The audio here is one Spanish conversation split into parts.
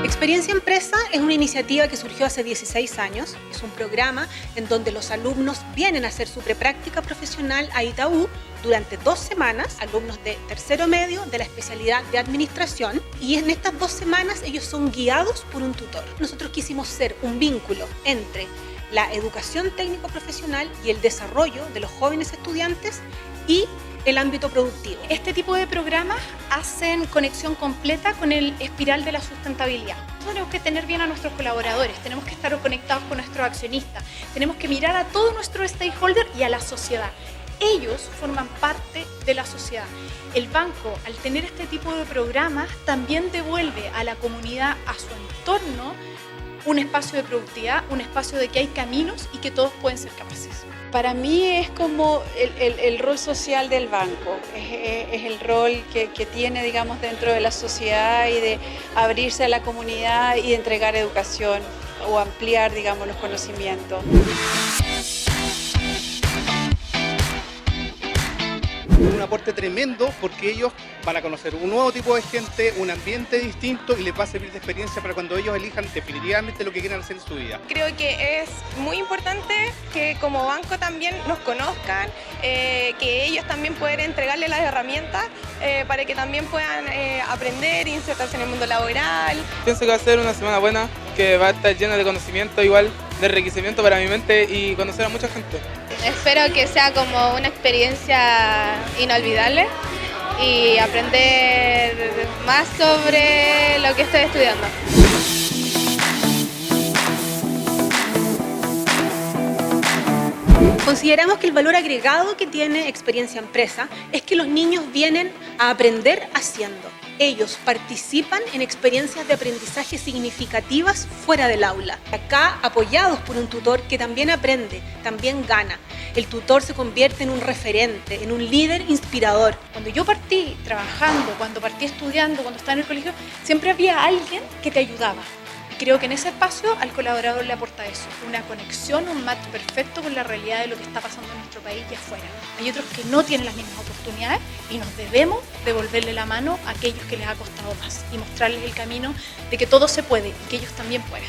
Experiencia Empresa es una iniciativa que surgió hace 16 años. Es un programa en donde los alumnos vienen a hacer su prepráctica profesional a Itaú durante 2 semanas, alumnos de tercero medio de la especialidad de administración, y en estas 2 semanas ellos son guiados por un tutor. Nosotros quisimos ser un vínculo entre la educación técnico-profesional y el desarrollo de los jóvenes estudiantes y el ámbito productivo. Este tipo de programas hacen conexión completa con el espiral de la sustentabilidad. Tenemos que tener bien a nuestros colaboradores, tenemos que estar conectados con nuestros accionistas, tenemos que mirar a todo nuestro stakeholder y a la sociedad. Ellos forman parte de la sociedad. El banco, al tener este tipo de programas, también devuelve a la comunidad, a su entorno, un espacio de productividad, un espacio de que hay caminos y que todos pueden ser capaces. Para mí es como el rol social del banco, es el rol que tiene, digamos, dentro de la sociedad y de abrirse a la comunidad y de entregar educación o ampliar, digamos, los conocimientos. Un aporte tremendo porque ellos van a conocer un nuevo tipo de gente, un ambiente distinto y les va a servir de experiencia para cuando ellos elijan definitivamente lo que quieran hacer en su vida. Creo que es muy importante que como banco también nos conozcan, que ellos también puedan entregarles las herramientas para que también puedan aprender, insertarse en el mundo laboral. Pienso que va a ser una semana buena, que va a estar llena de conocimiento igual, de enriquecimiento para mi mente y conocer a mucha gente. Espero que sea como una experiencia inolvidable y aprender más sobre lo que estoy estudiando. Consideramos que el valor agregado que tiene Experiencia Empresa es que los niños vienen a aprender haciendo. Ellos participan en experiencias de aprendizaje significativas fuera del aula. Acá apoyados por un tutor que también aprende, también gana. El tutor se convierte en un referente, en un líder inspirador. Cuando yo partí trabajando, cuando partí estudiando, cuando estaba en el colegio, siempre había alguien que te ayudaba. Creo que en ese espacio al colaborador le aporta eso, una conexión, un match perfecto con la realidad de lo que está pasando en nuestro país y afuera. Hay otros que no tienen las mismas oportunidades y nos debemos devolverle la mano a aquellos que les ha costado más y mostrarles el camino de que todo se puede y que ellos también pueden.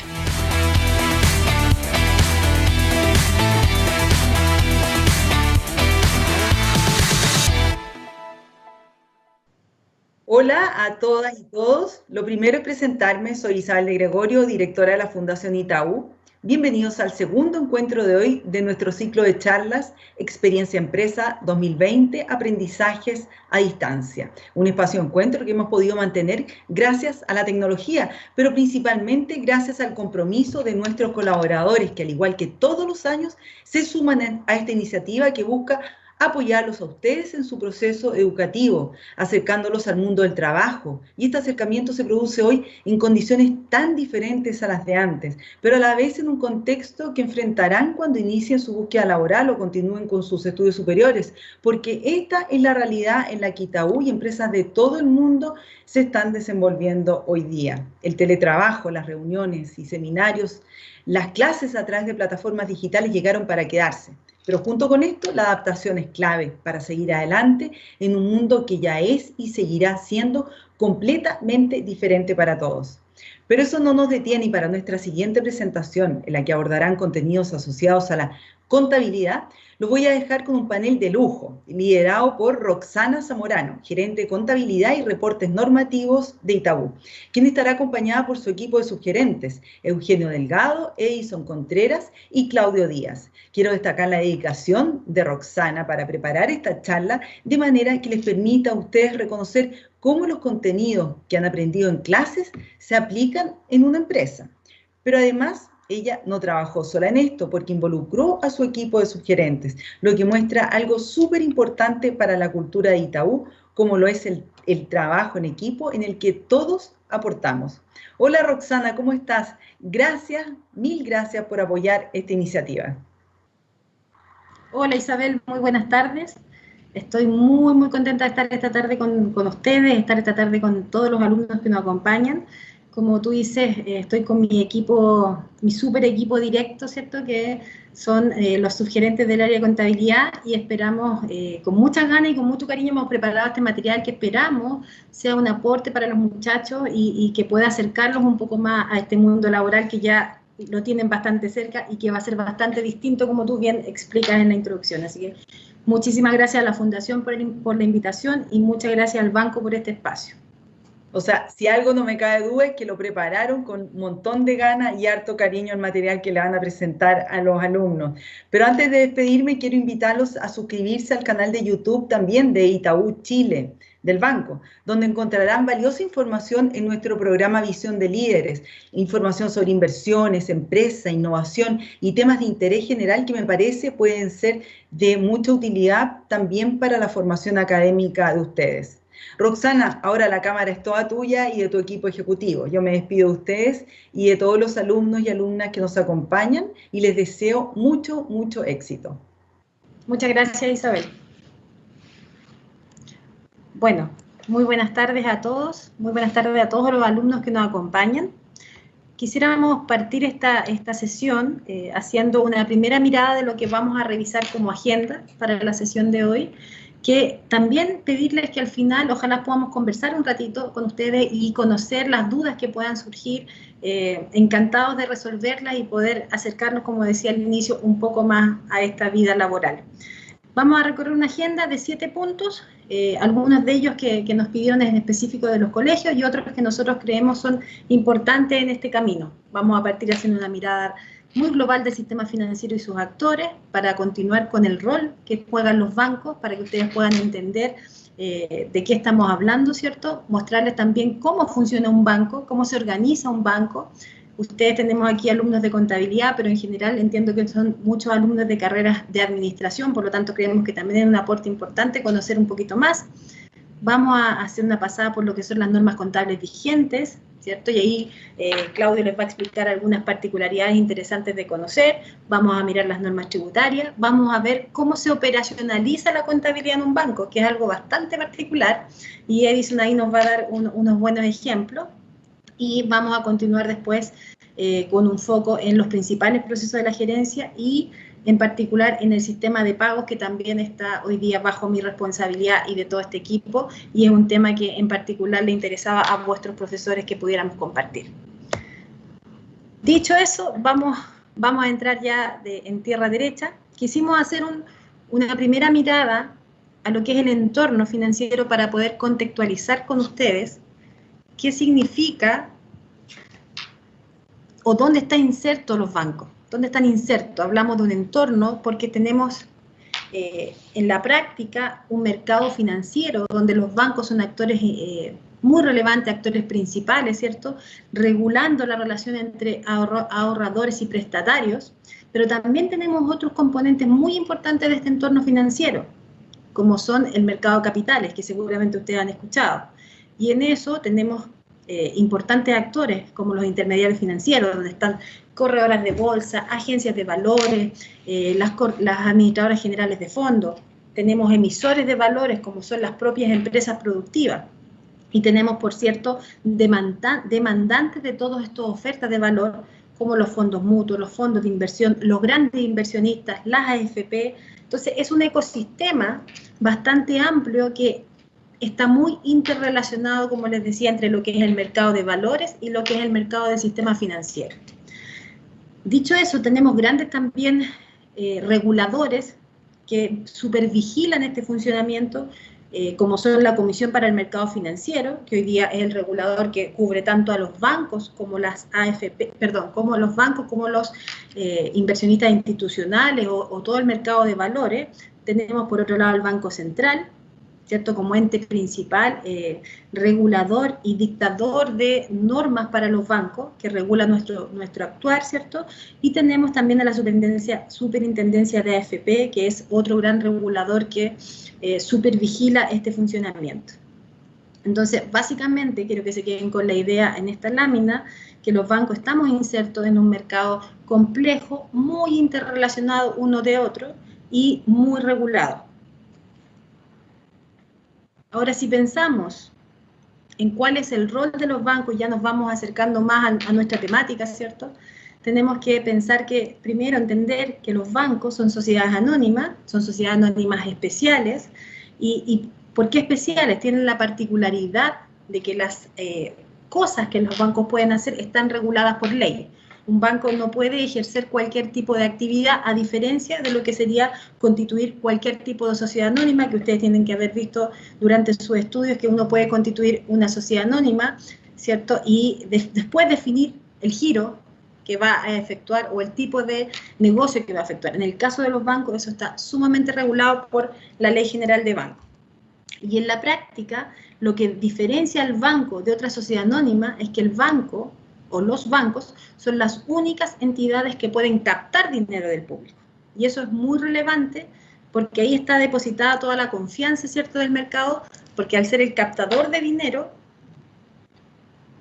Hola a todas y todos. Lo primero es presentarme, soy Isabel de Gregorio, directora de la Fundación Itaú. Bienvenidos al segundo encuentro de hoy de nuestro ciclo de charlas Experiencia Empresa 2020, Aprendizajes a Distancia. Un espacio de encuentro que hemos podido mantener gracias a la tecnología, pero principalmente gracias al compromiso de nuestros colaboradores que al igual que todos los años se suman a esta iniciativa que busca apoyarlos a ustedes en su proceso educativo, acercándolos al mundo del trabajo. Y este acercamiento se produce hoy en condiciones tan diferentes a las de antes, pero a la vez en un contexto que enfrentarán cuando inicien su búsqueda laboral o continúen con sus estudios superiores, porque esta es la realidad en la que Itaú y empresas de todo el mundo se están desenvolviendo hoy día. El teletrabajo, las reuniones y seminarios, las clases a través de plataformas digitales llegaron para quedarse. Pero junto con esto, la adaptación es clave para seguir adelante en un mundo que ya es y seguirá siendo completamente diferente para todos. Pero eso no nos detiene y para nuestra siguiente presentación, en la que abordarán contenidos asociados a la contabilidad, los voy a dejar con un panel de lujo, liderado por Roxana Zamorano, gerente de contabilidad y reportes normativos de Itaú, quien estará acompañada por su equipo de subgerentes, Eugenio Delgado, Edison Contreras y Claudio Díaz. Quiero destacar la dedicación de Roxana para preparar esta charla de manera que les permita a ustedes reconocer cómo los contenidos que han aprendido en clases se aplican en una empresa. Pero además, ella no trabajó sola en esto porque involucró a su equipo de subgerentes, lo que muestra algo súper importante para la cultura de Itaú, como lo es el trabajo en equipo en el que todos aportamos. Hola Roxana, ¿cómo estás? Gracias, mil gracias por apoyar esta iniciativa. Hola Isabel, muy buenas tardes. Estoy muy contenta de estar esta tarde con ustedes, estar esta tarde con todos los alumnos que nos acompañan. como tú dices, estoy con mi equipo, mi super equipo directo, ¿cierto? Que son los subgerentes del área de contabilidad y esperamos, con muchas ganas y con mucho cariño hemos preparado este material que esperamos sea un aporte para los muchachos y que pueda acercarlos un poco más a este mundo laboral que ya lo tienen bastante cerca y que va a ser bastante distinto, como tú bien explicas en la introducción. Así que muchísimas gracias a la Fundación por la invitación y muchas gracias al banco por este espacio. O sea, si algo no me cabe duda es que lo prepararon con un montón de ganas y harto cariño al material que le van a presentar a los alumnos. Pero antes de despedirme, quiero invitarlos a suscribirse al canal de YouTube también de Itaú Chile, del banco, donde encontrarán valiosa información en nuestro programa Visión de Líderes, información sobre inversiones, empresa, innovación y temas de interés general que me parece pueden ser de mucha utilidad también para la formación académica de ustedes. Roxana, ahora la cámara es toda tuya y de tu equipo ejecutivo. Yo me despido de ustedes y de todos los alumnos y alumnas que nos acompañan y les deseo mucho, mucho éxito. Muchas gracias, Isabel. Bueno, muy buenas tardes a todos, muy buenas tardes a todos los alumnos que nos acompañan. Quisiéramos partir esta sesión haciendo una primera mirada de lo que vamos a revisar como agenda para la sesión de hoy, que también pedirles que al final ojalá podamos conversar un ratito con ustedes y conocer las dudas que puedan surgir, encantados de resolverlas y poder acercarnos, como decía al inicio, un poco más a esta vida laboral. Vamos a recorrer una agenda de 7 puntos, algunos de ellos que nos pidieron en específico de los colegios y otros que nosotros creemos son importantes en este camino. Vamos a partir haciendo una mirada muy global del sistema financiero y sus actores, para continuar con el rol que juegan los bancos, para que ustedes puedan entender de qué estamos hablando, ¿cierto? Mostrarles también cómo funciona un banco, cómo se organiza un banco. Ustedes tenemos aquí alumnos de contabilidad, pero en general entiendo que son muchos alumnos de carreras de administración, por lo tanto creemos que también es un aporte importante conocer un poquito más. Vamos a hacer una pasada por lo que son las normas contables vigentes, ¿cierto? Y ahí Claudio les va a explicar algunas particularidades interesantes de conocer. Vamos a mirar las normas tributarias, vamos a ver cómo se operacionaliza la contabilidad en un banco, que es algo bastante particular, y Edison ahí nos va a dar unos buenos ejemplos, y vamos a continuar después con un foco en los principales procesos de la gerencia y en particular en el sistema de pagos, que también está hoy día bajo mi responsabilidad y de todo este equipo, y es un tema que en particular le interesaba a vuestros profesores que pudiéramos compartir. Dicho eso, vamos a entrar ya en tierra derecha. Quisimos hacer una primera mirada a lo que es el entorno financiero para poder contextualizar con ustedes qué significa o dónde están insertos los bancos. ¿Dónde están insertos? Hablamos de un entorno porque tenemos en la práctica un mercado financiero donde los bancos son actores muy relevantes, actores principales, ¿cierto? Regulando la relación entre ahorradores y prestatarios, pero también tenemos otros componentes muy importantes de este entorno financiero, como son el mercado de capitales, que seguramente ustedes han escuchado. Y en eso tenemos importantes actores como los intermediarios financieros, donde están corredoras de bolsa, agencias de valores, las administradoras generales de fondos. Tenemos emisores de valores como son las propias empresas productivas. Y tenemos, por cierto, demandantes de todas estas ofertas de valor, como los fondos mutuos, los fondos de inversión, los grandes inversionistas, las AFP. Entonces, es un ecosistema bastante amplio que está muy interrelacionado, como les decía, entre lo que es el mercado de valores y lo que es el mercado del sistema financiero. Dicho eso, tenemos grandes también reguladores que supervigilan este funcionamiento, como son la Comisión para el Mercado Financiero, que hoy día es el regulador que cubre tanto a los bancos como las AFP, como los bancos como los inversionistas institucionales o todo el mercado de valores. Tenemos por otro lado el Banco Central, ¿cierto? Como ente principal, regulador y dictador de normas para los bancos, que regula nuestro actuar, ¿cierto? Y tenemos también a la Superintendencia de AFP, que es otro gran regulador que supervigila este funcionamiento. Entonces, básicamente, quiero que se queden con la idea en esta lámina, que los bancos estamos insertos en un mercado complejo, muy interrelacionado uno de otro y muy regulado. Ahora, si pensamos en cuál es el rol de los bancos, ya nos vamos acercando más a nuestra temática, ¿cierto? Tenemos que pensar que, primero, entender que los bancos son sociedades anónimas especiales, y ¿por qué especiales? Tienen la particularidad de que las cosas que los bancos pueden hacer están reguladas por ley. Un banco no puede ejercer cualquier tipo de actividad, a diferencia de lo que sería constituir cualquier tipo de sociedad anónima, que ustedes tienen que haber visto durante sus estudios, que uno puede constituir una sociedad anónima, ¿cierto? Y después definir el giro que va a efectuar o el tipo de negocio que va a efectuar. En el caso de los bancos, eso está sumamente regulado por la Ley General de Bancos. Y en la práctica, lo que diferencia al banco de otra sociedad anónima es que el banco o los bancos son las únicas entidades que pueden captar dinero del público. Y eso es muy relevante porque ahí está depositada toda la confianza, ¿cierto?, del mercado, porque al ser el captador de dinero,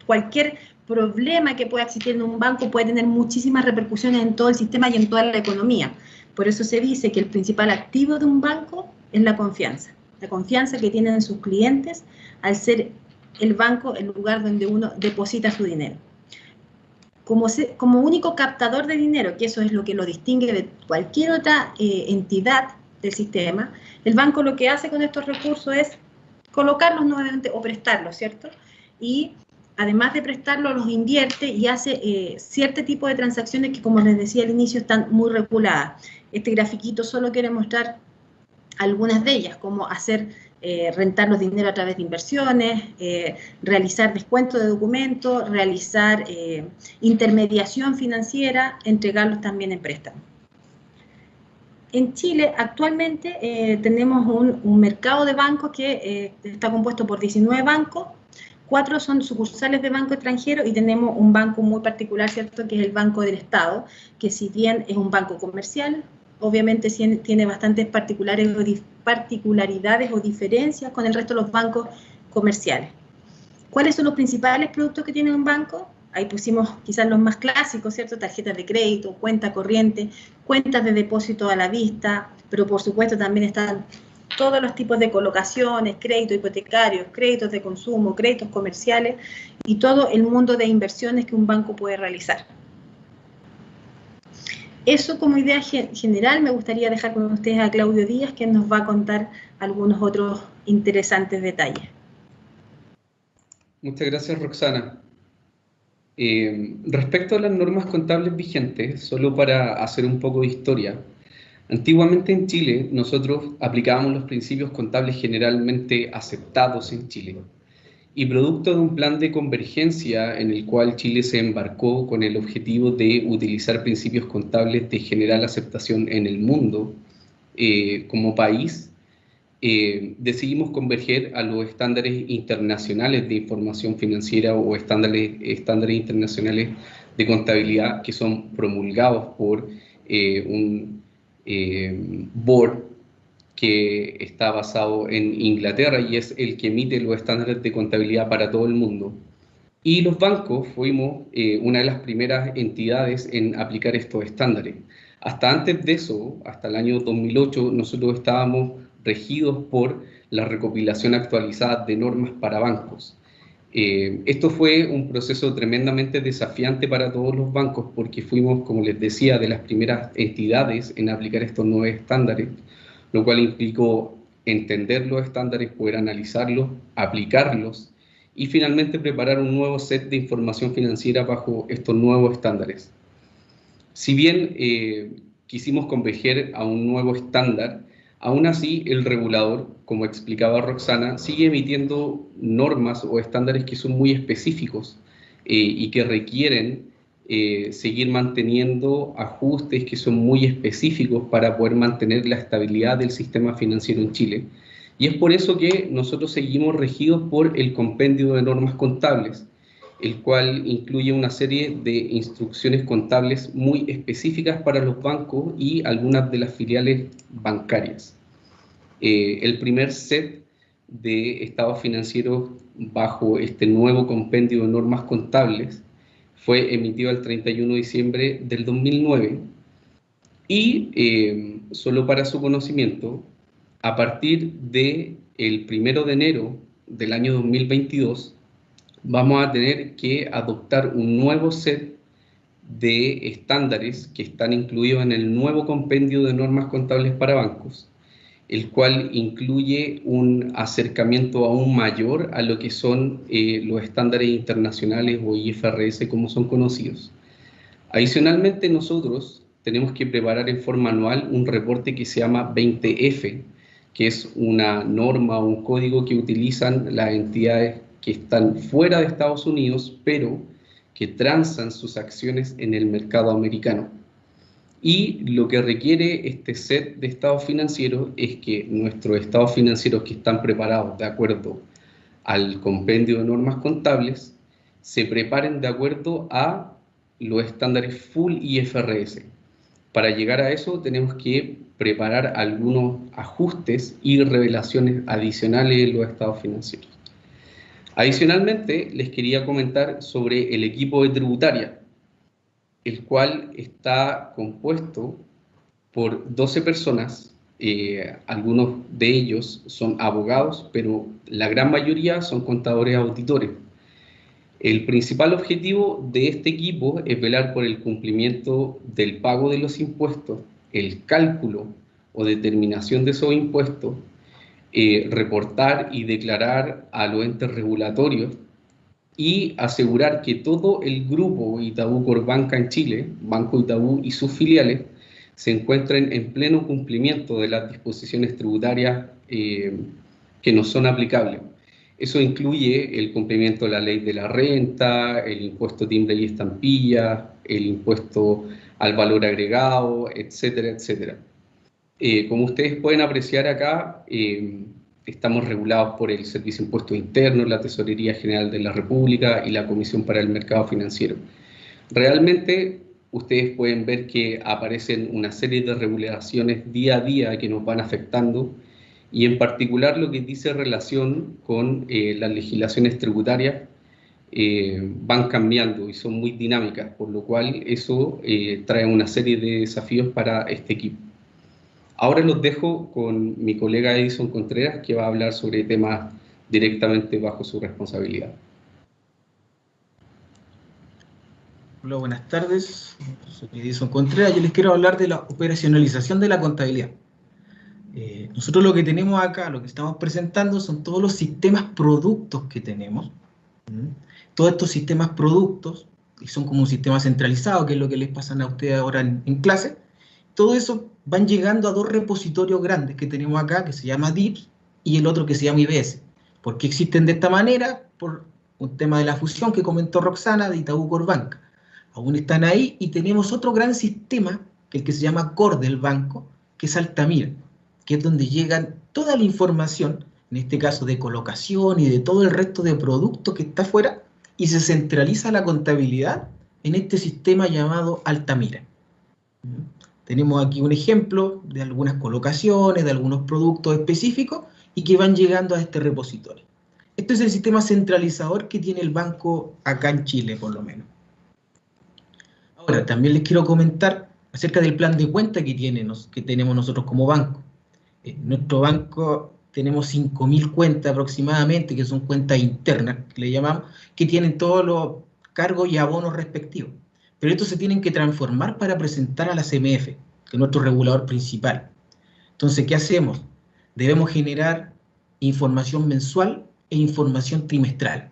cualquier problema que pueda existir en un banco puede tener muchísimas repercusiones en todo el sistema y en toda la economía. Por eso se dice que el principal activo de un banco es la confianza que tienen sus clientes al ser el banco el lugar donde uno deposita su dinero. Como único captador de dinero, que eso es lo que lo distingue de cualquier otra entidad del sistema, el banco lo que hace con estos recursos es colocarlos nuevamente o prestarlos, ¿cierto? Y además de prestarlos, los invierte y hace cierto tipo de transacciones que, como les decía al inicio, están muy reguladas. Este grafiquito solo quiere mostrar algunas de ellas, como hacer rentar los dineros a través de inversiones, realizar descuento de documentos, realizar intermediación financiera, entregarlos también en préstamo. En Chile actualmente tenemos un mercado de bancos que está compuesto por 19 bancos, 4 son sucursales de banco extranjero y tenemos un banco muy particular, ¿cierto?, que es el Banco del Estado, que si bien es un banco comercial, obviamente tiene bastantes particularidades o diferencias con el resto de los bancos comerciales. ¿Cuáles son los principales productos que tiene un banco? Ahí pusimos quizás los más clásicos, ¿cierto? Tarjetas de crédito, cuenta corriente, cuentas de depósito a la vista, pero por supuesto también están todos los tipos de colocaciones, créditos hipotecarios, créditos de consumo, créditos comerciales y todo el mundo de inversiones que un banco puede realizar. Eso como idea general. Me gustaría dejar con ustedes a Claudio Díaz, que nos va a contar algunos otros interesantes detalles. Muchas gracias, Roxana. Respecto a las normas contables vigentes, solo para hacer un poco de historia, antiguamente en Chile nosotros aplicábamos los principios contables generalmente aceptados en Chile, y producto de un plan de convergencia en el cual Chile se embarcó con el objetivo de utilizar principios contables de general aceptación en el mundo, como país, decidimos converger a los estándares internacionales de información financiera o estándares internacionales de contabilidad que son promulgados por un board que está basado en Inglaterra y es el que emite los estándares de contabilidad para todo el mundo. Y los bancos fuimos una de las primeras entidades en aplicar estos estándares. Hasta antes de eso, hasta el año 2008, nosotros estábamos regidos por la recopilación actualizada de normas para bancos. Esto fue un proceso tremendamente desafiante para todos los bancos porque fuimos, como les decía, de las primeras entidades en aplicar estos nuevos estándares, lo cual implicó entender los estándares, poder analizarlos, aplicarlos y finalmente preparar un nuevo set de información financiera bajo estos nuevos estándares. Si bien quisimos converger a un nuevo estándar, aún así el regulador, como explicaba Roxana, sigue emitiendo normas o estándares que son muy específicos y que requieren seguir manteniendo ajustes que son muy específicos para poder mantener la estabilidad del sistema financiero en Chile. Y es por eso que nosotros seguimos regidos por el compendio de normas contables, el cual incluye una serie de instrucciones contables muy específicas para los bancos y algunas de las filiales bancarias. El primer set de estados financieros bajo este nuevo compendio de normas contables fue emitido el 31 de diciembre del 2009 y, solo para su conocimiento, a partir del 1 de enero del año 2022, vamos a tener que adoptar un nuevo set de estándares que están incluidos en el nuevo compendio de normas contables para bancos, el cual incluye un acercamiento aún mayor a lo que son los estándares internacionales o IFRS como son conocidos. Adicionalmente, nosotros tenemos que preparar en forma anual un reporte que se llama 20F, que es una norma o un código que utilizan las entidades que están fuera de Estados Unidos, pero que transan sus acciones en el mercado americano. Y lo que requiere este set de estados financieros es que nuestros estados financieros que están preparados de acuerdo al compendio de normas contables se preparen de acuerdo a los estándares full IFRS. Para llegar a eso tenemos que preparar algunos ajustes y revelaciones adicionales en los estados financieros. Adicionalmente, les quería comentar sobre el equipo de tributaria, el cual está compuesto por 12 personas, algunos de ellos son abogados, pero la gran mayoría son contadores auditores. El principal objetivo de este equipo es velar por el cumplimiento del pago de los impuestos, el cálculo o determinación de esos impuestos, reportar y declarar a los entes regulatorios y asegurar que todo el grupo Itaú Corbanca en Chile, Banco Itaú y sus filiales, se encuentren en pleno cumplimiento de las disposiciones tributarias que nos son aplicables. Eso incluye el cumplimiento de la ley de la renta, el impuesto timbre y estampilla, el impuesto al valor agregado, etcétera, etcétera. Como ustedes pueden apreciar acá, estamos regulados por el Servicio de Impuestos Internos, la Tesorería General de la República y la Comisión para el Mercado Financiero. Realmente, ustedes pueden ver que aparecen una serie de regulaciones día a día que nos van afectando, y en particular lo que dice relación con las legislaciones tributarias van cambiando y son muy dinámicas, por lo cual eso trae una serie de desafíos para este equipo. Ahora los dejo con mi colega Edison Contreras, que va a hablar sobre temas directamente bajo su responsabilidad. Hola, buenas tardes. Soy Edison Contreras. Yo les quiero hablar de la operacionalización de la contabilidad. Nosotros lo que tenemos acá, lo que estamos presentando, son todos los sistemas productos que tenemos. Todos estos sistemas productos, que son como un sistema centralizado, que es lo que les pasan a ustedes ahora en clase, todo eso van llegando a dos repositorios grandes que tenemos acá, que se llama DIPS, y el otro que se llama IBS. ¿Por qué existen de esta manera? Por un tema de la fusión que comentó Roxana de Itaú Corbanca. Aún están ahí, y tenemos otro gran sistema, que es el que se llama Core del banco, que es Altamira, que es donde llegan toda la información, en este caso de colocación y de todo el resto de productos que está afuera, y se centraliza la contabilidad en este sistema llamado Altamira. Tenemos aquí un ejemplo de algunas colocaciones, de algunos productos específicos, y que van llegando a este repositorio. Este es el sistema centralizador que tiene el banco acá en Chile, por lo menos. Ahora, también les quiero comentar acerca del plan de cuenta que tenemos nosotros como banco. En nuestro banco tenemos 5.000 cuentas aproximadamente, que son cuentas internas, que le llamamos, que tienen todos los cargos y abonos respectivos. Pero estos se tienen que transformar para presentar a la CMF, que es nuestro regulador principal. Entonces, ¿qué hacemos? Debemos generar información mensual e información trimestral.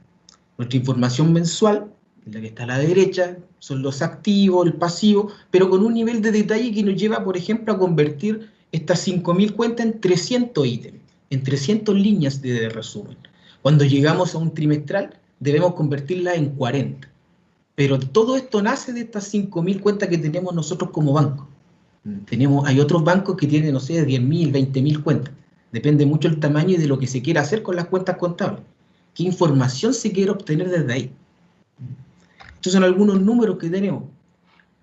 Nuestra información mensual, la que está a la derecha, son los activos, el pasivo, pero con un nivel de detalle que nos lleva, por ejemplo, a convertir estas 5.000 cuentas en 300 ítems, en 300 líneas de resumen. Cuando llegamos a un trimestral, debemos convertirla en 40. Pero todo esto nace de estas 5.000 cuentas que tenemos nosotros como banco. Hay otros bancos que tienen, no sé, 10.000, 20.000 cuentas. Depende mucho del tamaño y de lo que se quiera hacer con las cuentas contables. ¿Qué información se quiere obtener desde ahí? Estos son algunos números que tenemos.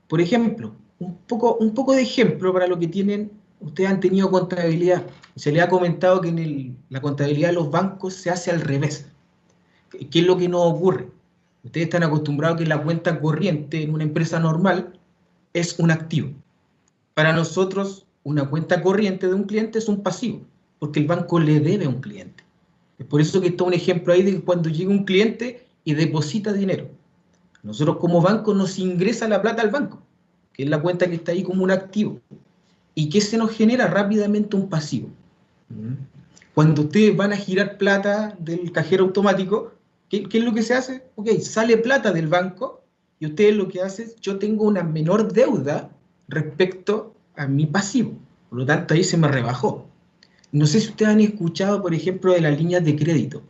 Por ejemplo, un poco de ejemplo para lo que tienen. Ustedes han tenido contabilidad. Se les ha comentado que la contabilidad de los bancos se hace al revés. ¿Qué es lo que nos ocurre? Ustedes están acostumbrados a que la cuenta corriente en una empresa normal es un activo. Para nosotros, una cuenta corriente de un cliente es un pasivo, porque el banco le debe a un cliente. Es por eso que está un ejemplo ahí de que cuando llega un cliente, y deposita dinero. Nosotros como banco nos ingresa la plata al banco, que es la cuenta que está ahí como un activo. ¿Y qué se nos genera? Rápidamente un pasivo. Cuando ustedes van a girar plata del cajero automático, ¿qué es lo que se hace? Ok, sale plata del banco y ustedes lo que hacen es, yo tengo una menor deuda respecto a mi pasivo. Por lo tanto, ahí se me rebajó. No sé si ustedes han escuchado, por ejemplo, de las líneas de crédito.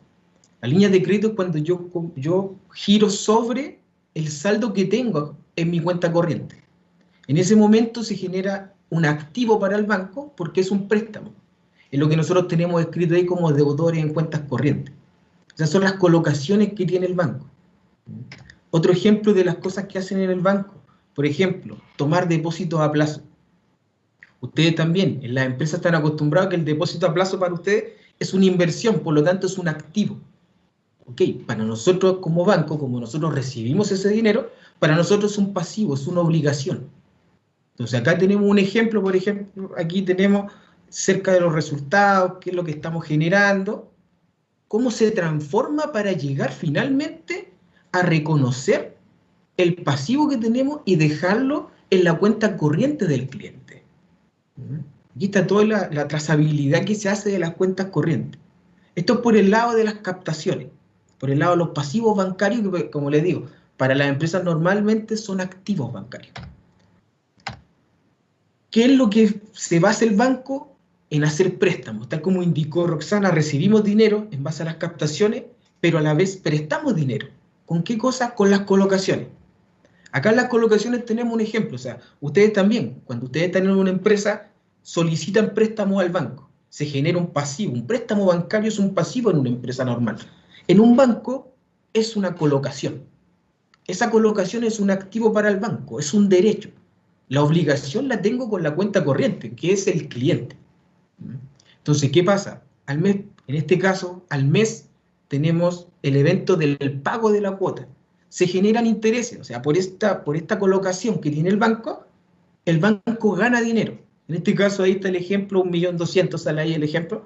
Las líneas de crédito es cuando yo giro sobre el saldo que tengo en mi cuenta corriente. En ese momento se genera un activo para el banco porque es un préstamo. Es lo que nosotros tenemos escrito ahí como deudores en cuentas corrientes. Esas son las colocaciones que tiene el banco. Otro ejemplo de las cosas que hacen en el banco, por ejemplo, tomar depósitos a plazo. Ustedes también, en las empresas están acostumbrados a que el depósito a plazo para ustedes es una inversión, por lo tanto es un activo. Ok, para nosotros como banco, como nosotros recibimos ese dinero, para nosotros es un pasivo, es una obligación. Entonces acá tenemos un ejemplo, por ejemplo, aquí tenemos cerca de los resultados, qué es lo que estamos generando, cómo se transforma para llegar finalmente a reconocer el pasivo que tenemos y dejarlo en la cuenta corriente del cliente. Aquí está toda la trazabilidad que se hace de las cuentas corrientes. Esto es por el lado de las captaciones, por el lado de los pasivos bancarios, que como les digo, para las empresas normalmente son activos bancarios. ¿Qué es lo que se basa el banco? En hacer préstamos. Tal como indicó Roxana, recibimos dinero en base a las captaciones, pero a la vez prestamos dinero. ¿Con qué cosa? Con las colocaciones. Acá en las colocaciones tenemos un ejemplo. O sea, ustedes también, cuando ustedes están en una empresa, solicitan préstamos al banco. Se genera un pasivo. Un préstamo bancario es un pasivo en una empresa normal. En un banco es una colocación. Esa colocación es un activo para el banco, es un derecho. La obligación la tengo con la cuenta corriente, que es el cliente. Entonces, ¿qué pasa? Al mes, en este caso, al mes tenemos el evento del pago de la cuota. Se generan intereses, o sea, por esta colocación que tiene el banco gana dinero. En este caso, ahí está el ejemplo, 1.200.000, sale ahí el ejemplo.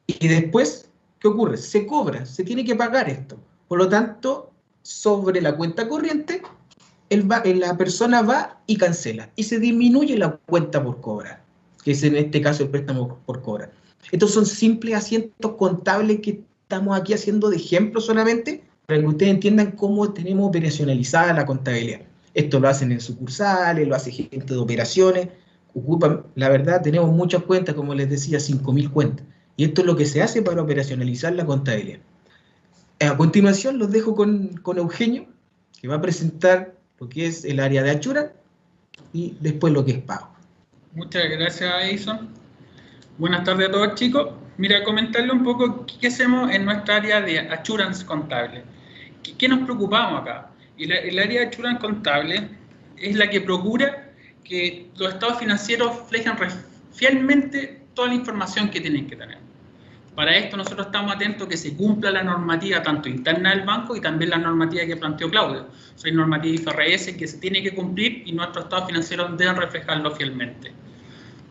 Y después, ¿qué ocurre? Se cobra, se tiene que pagar esto. Por lo tanto, sobre la cuenta corriente, la persona va y cancela. Y se disminuye la cuenta por cobrar, que es en este caso el préstamo por cobrar. Estos son simples asientos contables que estamos aquí haciendo de ejemplo solamente, para que ustedes entiendan cómo tenemos operacionalizada la contabilidad. Esto lo hacen en sucursales, lo hace gente de operaciones, ocupan, la verdad, tenemos muchas cuentas, como les decía, 5.000 cuentas. Y esto es lo que se hace para operacionalizar la contabilidad. A continuación los dejo con Eugenio, que va a presentar lo que es el área de Assurance y después lo que es pago. Muchas gracias, Edison. Buenas tardes a todos, chicos. Mira, comentarle un poco qué hacemos en nuestra área de Assurance contable. ¿Qué nos preocupamos acá? El área de Assurance contable es la que procura que los estados financieros reflejen fielmente toda la información que tienen que tener. Para esto nosotros estamos atentos a que se cumpla la normativa tanto interna del banco y también la normativa que planteó Claudio. O sea, hay normativa IFRS que se tiene que cumplir y nuestros estados financieros deben reflejarlo fielmente.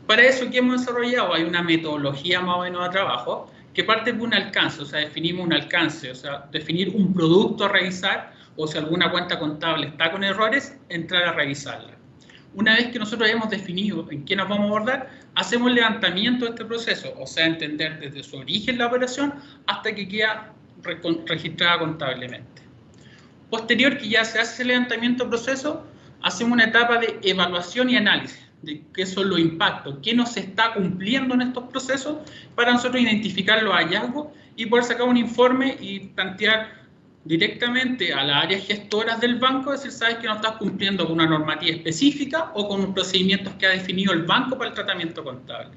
Para eso, ¿qué hemos desarrollado? Hay una metodología más o menos de trabajo que parte de un alcance, o sea, definimos un alcance, o sea, definir un producto a revisar o si alguna cuenta contable está con errores, entrar a revisarla. Una vez que nosotros hayamos definido en qué nos vamos a abordar, hacemos el levantamiento de este proceso, o sea, entender desde su origen la operación hasta que queda registrada contablemente. Posterior que ya se hace ese levantamiento de proceso, hacemos una etapa de evaluación y análisis de qué son los impactos, qué nos está cumpliendo en estos procesos para nosotros identificar los hallazgos y poder sacar un informe y plantear directamente a las áreas gestoras del banco, decir, sabes que no estás cumpliendo con una normativa específica o con los procedimientos que ha definido el banco para el tratamiento contable.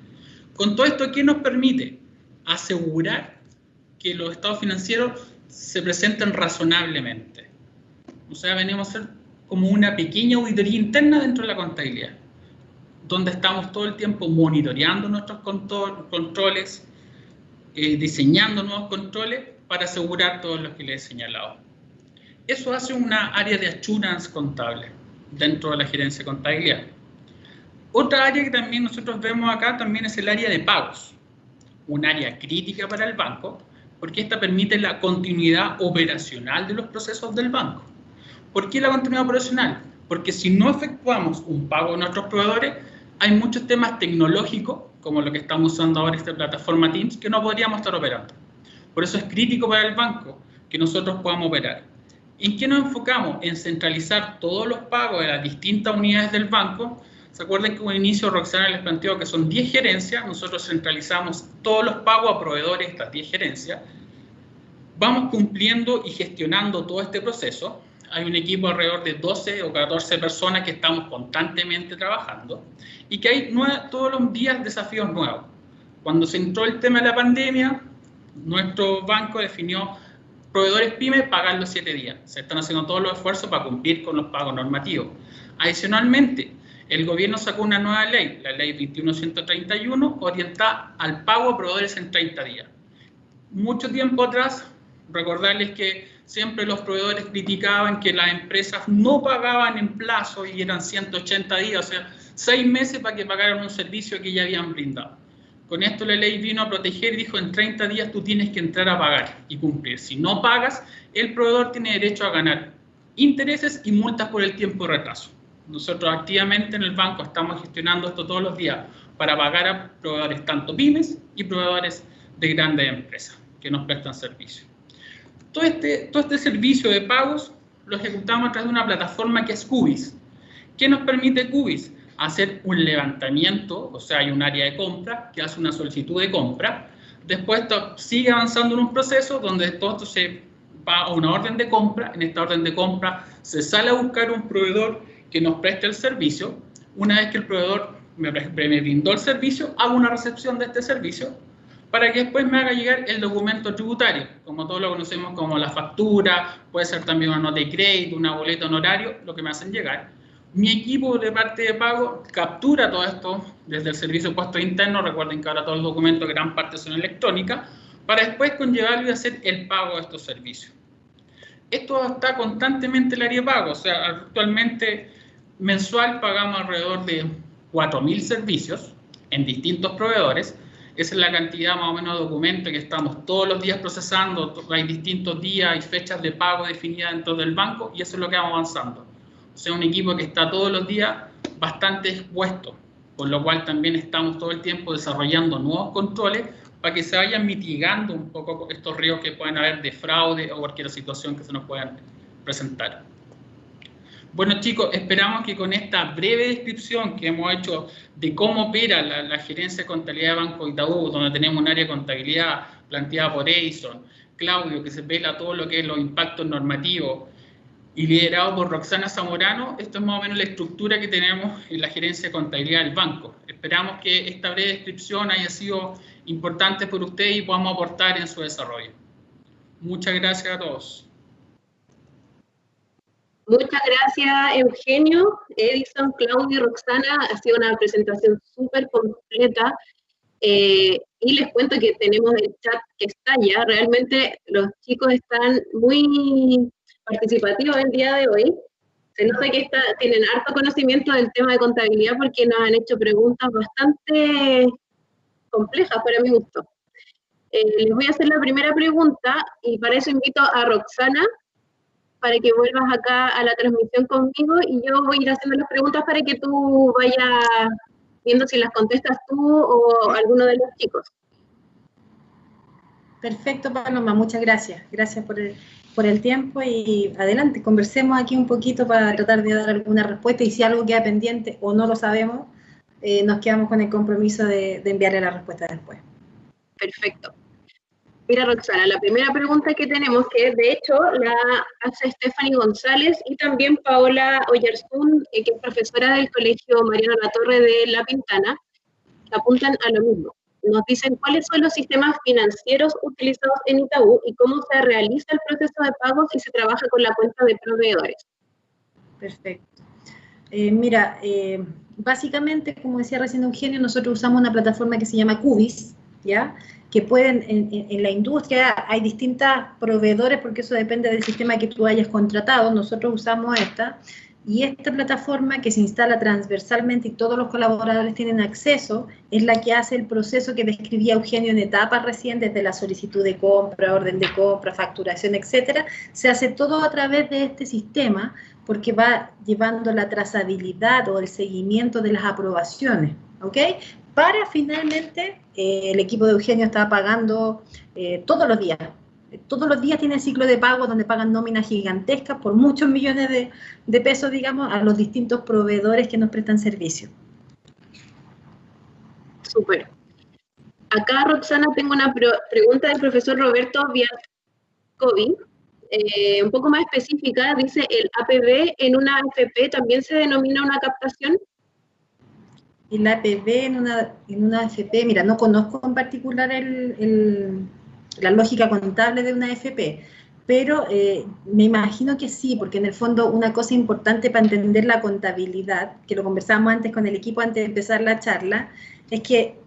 Con todo esto, ¿qué nos permite? Asegurar que los estados financieros se presenten razonablemente. O sea, venimos a hacer como una pequeña auditoría interna dentro de la contabilidad, donde estamos todo el tiempo monitoreando nuestros controles, diseñando nuevos controles, para asegurar todo lo que les he señalado. Eso hace una área de assurance contable dentro de la gerencia de contabilidad. Otra área que también nosotros vemos acá también es el área de pagos, un área crítica para el banco, Porque esta permite la continuidad operacional de los procesos del banco. ¿Por qué la continuidad operacional? Porque si no efectuamos un pago a nuestros proveedores, hay muchos temas tecnológicos, como lo que estamos usando ahora esta plataforma Teams, que no podríamos estar operando. Por eso es crítico para el banco que nosotros podamos operar. ¿En qué nos enfocamos? En centralizar todos los pagos de las distintas unidades del banco. ¿Se acuerdan que al inicio Roxana les planteó que son 10 gerencias? Nosotros centralizamos todos los pagos a proveedores de estas 10 gerencias. Vamos cumpliendo y gestionando todo este proceso. Hay un equipo alrededor de 12 o 14 personas que estamos constantemente trabajando y que hay todos los días desafíos nuevos. Cuando se entró el tema de la pandemia, nuestro banco definió proveedores pymes pagar los 7 días. Se están haciendo todos los esfuerzos para cumplir con los pagos normativos. Adicionalmente, el gobierno sacó una nueva ley, la ley 21131, orientada al pago a proveedores en 30 días. Mucho tiempo atrás, recordarles que siempre los proveedores criticaban que las empresas no pagaban en plazo y eran 180 días, o sea, 6 meses para que pagaran un servicio que ya habían brindado. Con esto la ley vino a proteger y dijo, en 30 días tú tienes que entrar a pagar y cumplir. Si no pagas, el proveedor tiene derecho a ganar intereses y multas por el tiempo de retraso. Nosotros activamente en el banco estamos gestionando esto todos los días para pagar a proveedores tanto pymes y proveedores de grandes empresas que nos prestan servicios. Todo este servicio de pagos lo ejecutamos a través de una plataforma que es Cubis. ¿Qué nos permite Cubis? Hacer un levantamiento, o sea, hay un área de compra que hace una solicitud de compra. Después esto sigue avanzando en un proceso donde todo esto se va a una orden de compra. En esta orden de compra se sale a buscar un proveedor que nos preste el servicio. Una vez que el proveedor me brindó el servicio, hago una recepción de este servicio para que después me haga llegar el documento tributario, como todos lo conocemos como la factura, puede ser también una nota de crédito, una boleta honorario, lo que me hacen llegar. Mi equipo de parte de pago captura todo esto desde el servicio de puestos internos, recuerden que ahora todos los documentos gran parte son electrónicas, para después conllevarlo y hacer el pago de estos servicios. Esto está constantemente en el área de pago, o sea, actualmente mensual pagamos alrededor de 4.000 servicios en distintos proveedores. Esa es la cantidad más o menos de documentos que estamos todos los días procesando. Hay distintos días y fechas de pago definidas dentro del banco y eso es lo que vamos avanzando. O sea, un equipo que está todos los días bastante expuesto, por lo cual también estamos todo el tiempo desarrollando nuevos controles para que se vayan mitigando un poco estos riesgos que pueden haber de fraude o cualquier situación que se nos puedan presentar. Bueno, chicos, esperamos que con esta breve descripción que hemos hecho de cómo opera la gerencia de contabilidad de Banco Itaú, donde tenemos un área de contabilidad planteada por Edison, Claudio, que se vela todo lo que es los impactos normativos, y liderado por Roxana Zamorano, esto es más o menos la estructura que tenemos en la gerencia de contabilidad del banco. Esperamos que esta breve descripción haya sido importante por ustedes y podamos aportar en su desarrollo. Muchas gracias a todos. Muchas gracias, Eugenio, Edison, Claudio y Roxana. Ha sido una presentación súper completa. Y les cuento que tenemos el chat que estalla. Realmente los chicos están muy participativos el día de hoy. Se nota que tienen harto conocimiento del tema de contabilidad porque nos han hecho preguntas bastante complejas para mi gusto. Les voy a hacer la primera pregunta y para eso invito a Roxana para que vuelvas acá a la transmisión conmigo y yo voy a ir haciendo las preguntas para que tú vayas viendo si las contestas tú o alguno de los chicos. Perfecto, Paloma, muchas gracias. Gracias por el tiempo y adelante, conversemos aquí un poquito para tratar de dar alguna respuesta y si algo queda pendiente o no lo sabemos, nos quedamos con el compromiso de enviarle la respuesta después. Perfecto. Mira, Roxana, la primera pregunta que tenemos, que de hecho la hace Stephanie González y también Paola Oyarzún, que es profesora del Colegio Mariano Latorre de La Pintana, apuntan a lo mismo. Nos dicen cuáles son los sistemas financieros utilizados en Itaú y cómo se realiza el proceso de pagos y se trabaja con la cuenta de proveedores. Perfecto. Mira, básicamente, como decía recién Eugenio, nosotros usamos una plataforma que se llama Cubis, ¿ya? Que pueden, en la industria hay distintos proveedores porque eso depende del sistema que tú hayas contratado. Nosotros usamos esta. Y esta plataforma que se instala transversalmente y todos los colaboradores tienen acceso, es la que hace el proceso que describía Eugenio en etapas recién, desde la solicitud de compra, orden de compra, facturación, etcétera. Se hace todo a través de este sistema porque va llevando la trazabilidad o el seguimiento de las aprobaciones, ¿ok? Para finalmente, el equipo de Eugenio está pagando todos los días. Todos los días tiene ciclo de pago donde pagan nóminas gigantescas por muchos millones de pesos, digamos, a los distintos proveedores que nos prestan servicio. Súper. Acá, Roxana, tengo una pregunta del profesor Roberto Viascovi, un poco más específica. Dice, ¿el APB en una AFP también se denomina una captación? El APB en una AFP, mira, no conozco en particular la lógica contable de una AFP, pero me imagino que sí, porque en el fondo una cosa importante para entender la contabilidad, que lo conversábamos antes con el equipo antes de empezar la charla, es que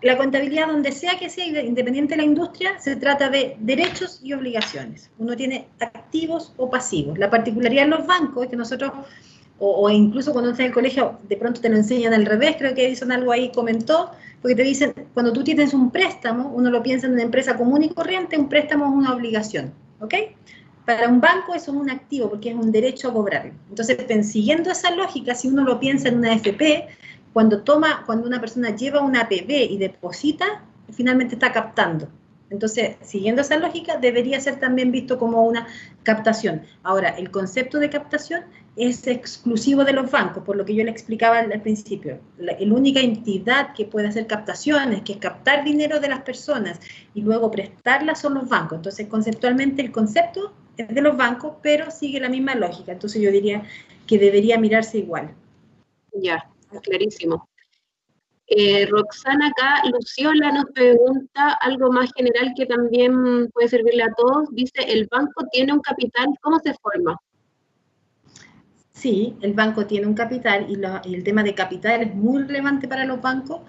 la contabilidad, donde sea que sea, independiente de la industria, se trata de derechos y obligaciones. Uno tiene activos o pasivos. La particularidad en los bancos es que nosotros, o incluso cuando estás en el colegio, de pronto te lo enseñan al revés, creo que Edison algo ahí comentó, porque te dicen, cuando tú tienes un préstamo, uno lo piensa en una empresa común y corriente, un préstamo es una obligación, ¿ok? Para un banco eso es un activo, porque es un derecho a cobrarlo. Entonces, siguiendo esa lógica, si uno lo piensa en una AFP, cuando una persona lleva una APB y deposita, finalmente está captando. Entonces, siguiendo esa lógica, debería ser también visto como una captación. Ahora, el concepto de captación es exclusivo de los bancos, por lo que yo le explicaba al principio. La única entidad que puede hacer captaciones, que es captar dinero de las personas y luego prestarlas, son los bancos. Entonces, conceptualmente, el concepto es de los bancos, pero sigue la misma lógica. Entonces, yo diría que debería mirarse igual. Ya, clarísimo. Roxana, acá, Luciola nos pregunta algo más general que también puede servirle a todos. Dice, ¿el banco tiene un capital? ¿Cómo se forma? Sí, el banco tiene un capital y el tema de capital es muy relevante para los bancos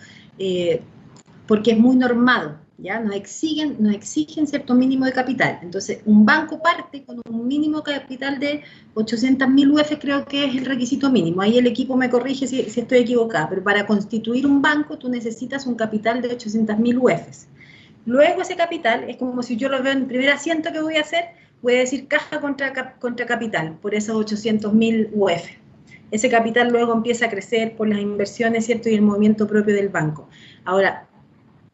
porque es muy normado, ¿ya? Nos exigen cierto mínimo de capital. Entonces, un banco parte con un mínimo capital de 800.000 UF, creo que es el requisito mínimo. Ahí el equipo me corrige si estoy equivocada, pero para constituir un banco tú necesitas un capital de 800.000 UF. Luego ese capital es como si yo lo veo en el primer asiento que voy a hacer, voy a decir caja contra capital, por esos 800.000 UF. Ese capital luego empieza a crecer por las inversiones, ¿cierto? Y el movimiento propio del banco. Ahora,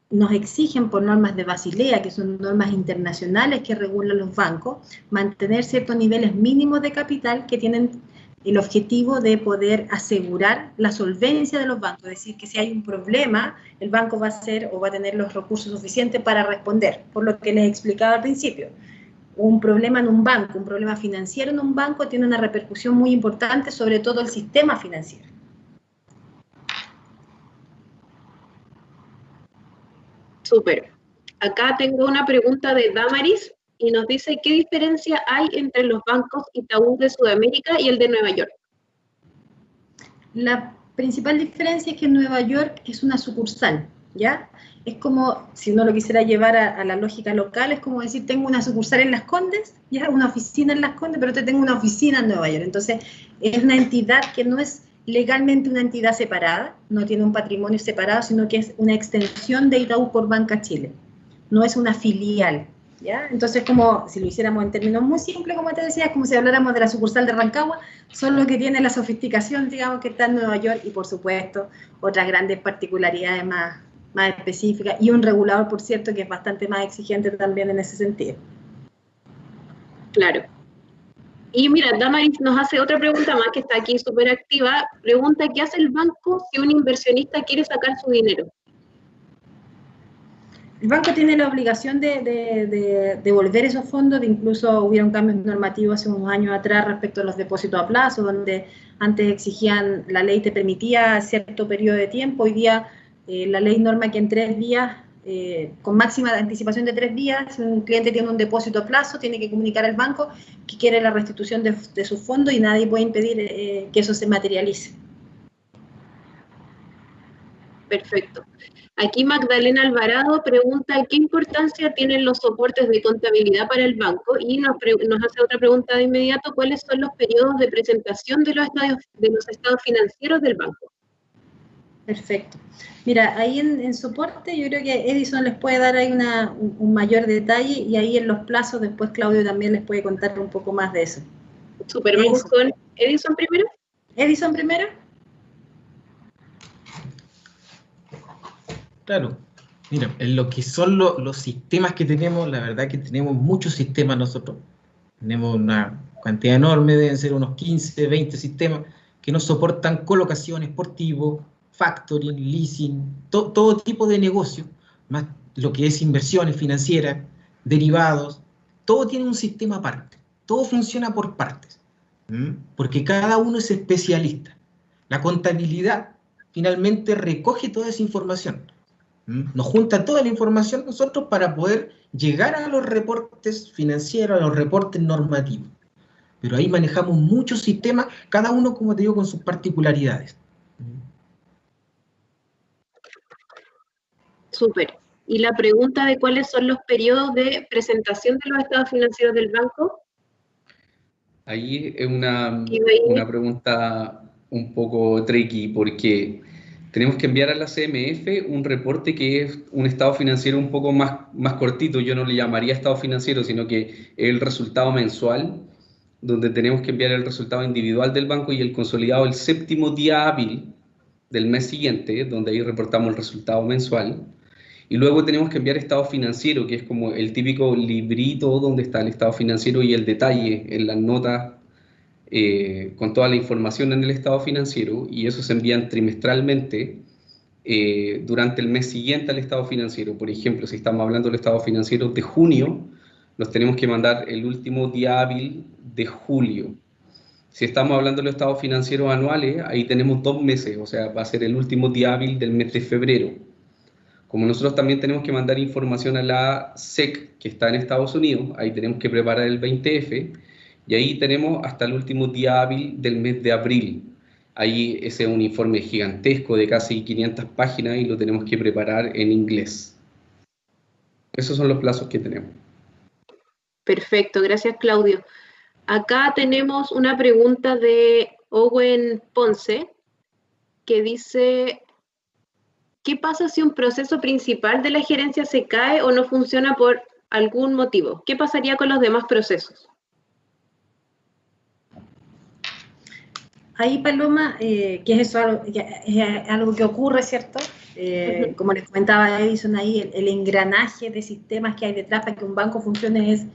nos exigen por normas de Basilea, que son normas internacionales que regulan los bancos, mantener ciertos niveles mínimos de capital que tienen el objetivo de poder asegurar la solvencia de los bancos. Es decir, que si hay un problema, el banco va a tener los recursos suficientes para responder, por lo que les explicaba al principio. Un problema en un banco, un problema financiero en un banco tiene una repercusión muy importante sobre todo el sistema financiero. Súper. Acá tengo una pregunta de Damaris y nos dice, ¿qué diferencia hay entre los bancos Itaú de Sudamérica y el de Nueva York? La principal diferencia es que Nueva York es una sucursal, ¿ya? Es como, si uno lo quisiera llevar a la lógica local, es como decir, tengo una sucursal en Las Condes, ya, una oficina en Las Condes, pero tengo una oficina en Nueva York. Entonces, es una entidad que no es legalmente una entidad separada, no tiene un patrimonio separado, sino que es una extensión de Itaú por Banca Chile. No es una filial, ¿ya? Entonces, como si lo hiciéramos en términos muy simples, como te decía, es como si habláramos de la sucursal de Rancagua, son los que tienen la sofisticación, digamos, que está en Nueva York y, por supuesto, otras grandes particularidades más específicas y un regulador, por cierto, que es bastante más exigente también en ese sentido. Claro. Y mira, Damaris nos hace otra pregunta más que está aquí súper activa. Pregunta, ¿qué hace el banco si un inversionista quiere sacar su dinero? El banco tiene la obligación de devolver esos fondos, incluso hubieron cambios normativos hace unos años atrás respecto a los depósitos a plazo, donde antes exigían, la ley te permitía cierto periodo de tiempo, hoy día la ley norma que en 3 días, con máxima anticipación de 3 días, si un cliente tiene un depósito a plazo, tiene que comunicar al banco que quiere la restitución de sus fondos y nadie puede impedir que eso se materialice. Perfecto. Aquí Magdalena Alvarado pregunta qué importancia tienen los soportes de contabilidad para el banco y nos hace otra pregunta de inmediato, ¿cuáles son los periodos de presentación de los estados financieros del banco? Perfecto. Mira, ahí en soporte yo creo que Edison les puede dar ahí un mayor detalle y ahí en los plazos después Claudio también les puede contar un poco más de eso. Super, vamos con Edison primero. Edison primero. Claro, mira, en lo que son los sistemas que tenemos, la verdad que tenemos muchos sistemas nosotros. Tenemos una cantidad enorme, deben ser unos 15, 20 sistemas que nos soportan colocaciones por tipo, factoring, leasing, todo tipo de negocio, más lo que es inversiones financieras, derivados, todo tiene un sistema aparte, todo funciona por partes, porque cada uno es especialista. La contabilidad finalmente recoge toda esa información. Nos junta toda la información nosotros para poder llegar a los reportes financieros, a los reportes normativos. Pero ahí manejamos muchos sistemas, cada uno, como te digo, con sus particularidades. Súper. Y la pregunta de cuáles son los periodos de presentación de los estados financieros del banco. Ahí es una pregunta un poco tricky porque tenemos que enviar a la CMF un reporte que es un estado financiero un poco más cortito. Yo no le llamaría estado financiero, sino que es el resultado mensual, donde tenemos que enviar el resultado individual del banco y el consolidado el 7º día hábil del mes siguiente, donde ahí reportamos el resultado mensual. Y luego tenemos que enviar estado financiero, que es como el típico librito donde está el estado financiero y el detalle en las notas con toda la información en el estado financiero, y eso se envían trimestralmente durante el mes siguiente al estado financiero. Por ejemplo, si estamos hablando del estado financiero de junio, los tenemos que mandar el último día hábil de julio. Si estamos hablando de los estados financieros anuales, ahí tenemos 2 meses, o sea, va a ser el último día hábil del mes de febrero. Como nosotros también tenemos que mandar información a la SEC, que está en Estados Unidos, ahí tenemos que preparar el 20F, y ahí tenemos hasta el último día hábil del mes de abril. Ahí ese es un informe gigantesco de casi 500 páginas y lo tenemos que preparar en inglés. Esos son los plazos que tenemos. Perfecto, gracias Claudio. Acá tenemos una pregunta de Owen Ponce, que dice, ¿qué pasa si un proceso principal de la gerencia se cae o no funciona por algún motivo? ¿Qué pasaría con los demás procesos? Ahí, Paloma, que es algo que ocurre, ¿cierto? Como les comentaba Edison ahí, el engranaje de sistemas que hay detrás para que un banco funcione es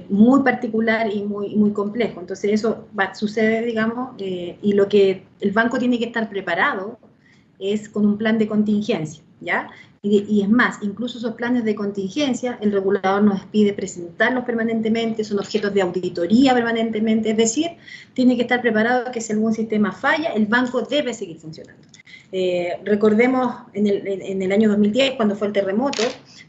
muy particular y muy complejo. Entonces eso sucede, digamos, y lo que el banco tiene que estar preparado es con un plan de contingencia, ¿ya? Y es más, incluso esos planes de contingencia, el regulador nos pide presentarlos permanentemente, son objetos de auditoría permanentemente, es decir, tiene que estar preparado que si algún sistema falla, el banco debe seguir funcionando. Recordemos en el año 2010, cuando fue el terremoto,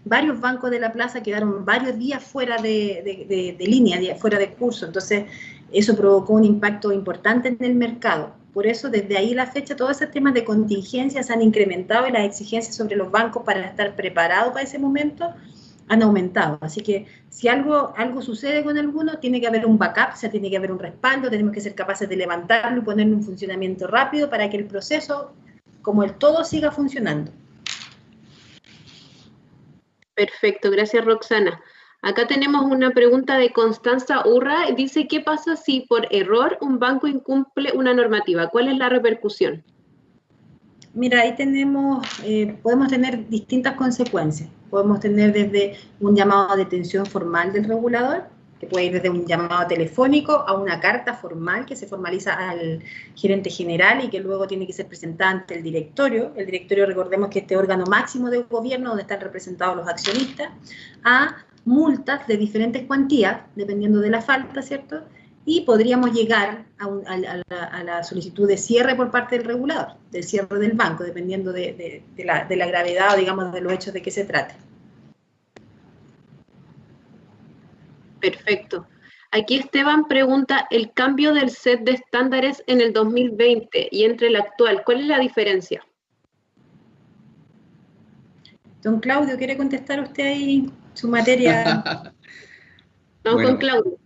varios bancos de la plaza quedaron varios días fuera de línea, fuera de curso, entonces eso provocó un impacto importante en el mercado. Por eso, desde ahí la fecha, todos esos temas de contingencia se han incrementado y las exigencias sobre los bancos para estar preparados para ese momento han aumentado. Así que si algo sucede con alguno, tiene que haber un backup, o sea, tiene que haber un respaldo, tenemos que ser capaces de levantarlo y ponerlo en funcionamiento rápido para que el proceso, como el todo, siga funcionando. Perfecto, gracias Roxana. Acá tenemos una pregunta de Constanza Urra, dice, ¿qué pasa si por error un banco incumple una normativa? ¿Cuál es la repercusión? Mira, ahí podemos tener distintas consecuencias. Podemos tener desde un llamado a detención formal del regulador, que puede ir desde un llamado telefónico a una carta formal que se formaliza al gerente general y que luego tiene que ser presentada ante el directorio. El directorio, recordemos que este órgano máximo del gobierno donde están representados los accionistas, a multas de diferentes cuantías, dependiendo de la falta, ¿cierto? Y podríamos llegar a la solicitud de cierre por parte del regulador, del cierre del banco, dependiendo de la gravedad o, digamos, de los hechos de que se trate. Perfecto. Aquí Esteban pregunta, el cambio del set de estándares en el 2020 y entre el actual, ¿cuál es la diferencia? Don Claudio, ¿quiere contestar usted ahí su materia? Vamos con Claudio.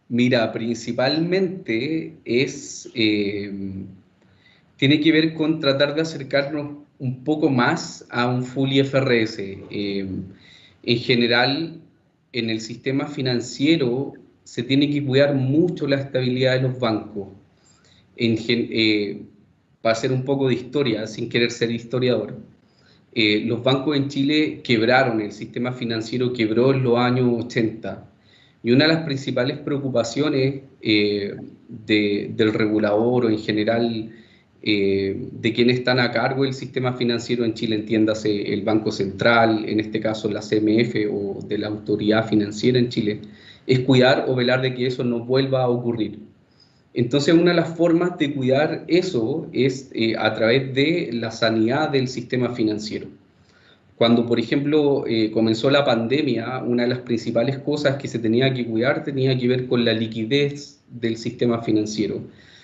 Mira, principalmente tiene que ver con tratar de acercarnos un poco más a un full IFRS. En general, en el sistema financiero se tiene que cuidar mucho la estabilidad de los bancos. Para hacer un poco de historia, sin querer ser historiador, los bancos en Chile quebraron, el sistema financiero quebró en los años 80. Y una de las principales preocupaciones del regulador o en general de quienes están a cargo del sistema financiero en Chile, entiéndase el Banco Central, en este caso la CMF o de la Autoridad Financiera en Chile, es cuidar o velar de que eso no vuelva a ocurrir. Entonces, una de las formas de cuidar eso es a través de la sanidad del sistema financiero. Cuando, por ejemplo, comenzó la pandemia, una de las principales cosas que se tenía que cuidar tenía que ver con la liquidez del sistema financiero.